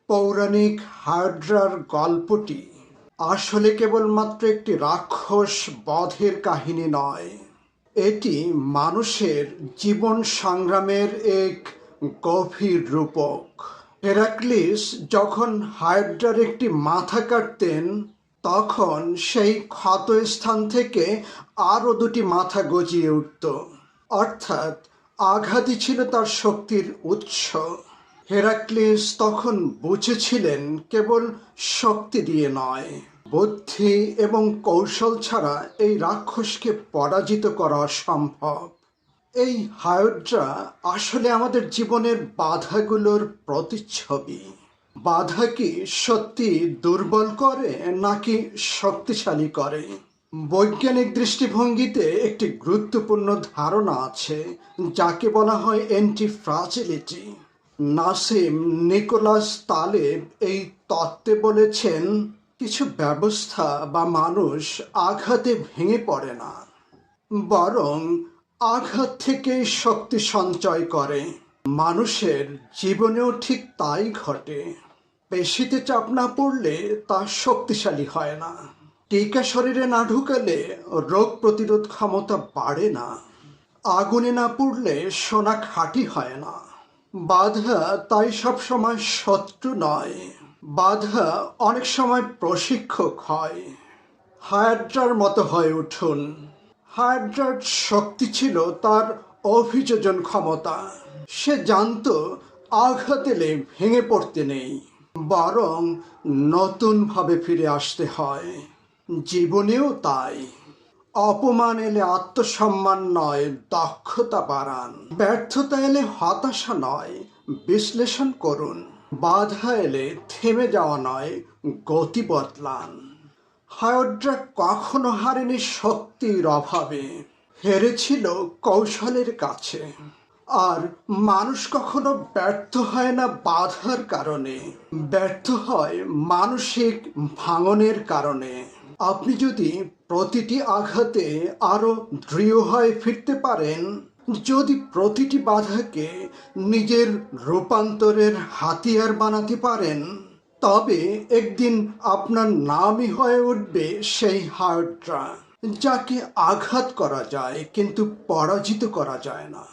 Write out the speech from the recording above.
পৌরাণিক হায়ড্রার গল্পটি আসলে কেবলমাত্র একটি রাক্ষস বধের কাহিনী নয়, এটি মানুষের জীবন সংগ্রামের এক গভীর রূপক। হেরাক্লিস যখন হায়ড্রার একটি মাথা কাটতেন, তখন সেই ক্ষত স্থান থেকে আরও দুটি মাথা গজিয়ে উঠত। অর্থাৎ আঘাতই ছিল তার শক্তির উৎস। হেরাক্লিস তখন বুঝেছিলেন কেবল শক্তি দিয়ে নয়, বুদ্ধি এবং কৌশল ছাড়া এই রাক্ষসকে পরাজিত করা অসম্ভব। এই হায়ড্রা আসলে আমাদের জীবনের বাধাগুলোর প্রতিচ্ছবি। বাধা কি সত্যি দুর্বল করে নাকি শক্তিশালী করে? বৈজ্ঞানিক দৃষ্টিভঙ্গিতে একটি গুরুত্বপূর্ণ ধারণা আছে, যাকে বলা হয় অ্যান্টি ফ্রাজিলিটি। নাসিম নিকোলাস তালেব এই তত্ত্বে বলেছেন, কিছু ব্যবস্থা বা মানুষ আঘাতে ভেঙে পড়ে না, বরং আঘাত থেকে শক্তি সঞ্চয় করে। মানুষের জীবনেও ঠিক তাই ঘটে। পেশিতে চাপ না পড়লে তা শক্তিশালী হয় না। টিকা শরীরে না ঢুকালে রোগ প্রতিরোধ ক্ষমতা বাড়ে না। আগুনে না পুড়লে সোনা খাঁটি হয় না। বাধা তাই সবসময় শত্রু নয়, বাধা অনেক সময় প্রশিক্ষক হয়। হায়ড্রার মতো হয়ে উঠুন। হায়ড্রার শক্তি ছিল তার অভিযোজন ক্ষমতা। সে জানত আঘাত এলে ভেঙে পড়তে নেই, বরং নতুনভাবে ফিরে আসতে হয়। জীবনেও তাই। অপমান এলে আত্মসম্মান নয়, দক্ষতা বাড়ান। ব্যর্থতা এলে হতাশা নয়, বিশ্লেষণ করুন। বাধা এলে থেমে যাওয়া নয়, গতি বদলান। হায়ড্রা কখনো হারেনি শক্তির অভাবে, হেরেছিল কৌশলের কাছে। আর মানুষ কখনো ব্যর্থ হয় না বাধার কারণে, ব্যর্থ হয় মানসিক ভাঙনের কারণে। আপনি যদি প্রতিটি আঘাতে আরো দৃঢ় হয়ে ফিরতে পারেন, যদি প্রতিটি বাধাকে নিজের রূপান্তরের হাতিয়ার বানাতে পারেন, তবে একদিন আপনার নামই হয়ে উঠবে সেই হায়ড্রা, যাকে আঘাত করা যায় কিন্তু পরাজিত করা যায় না।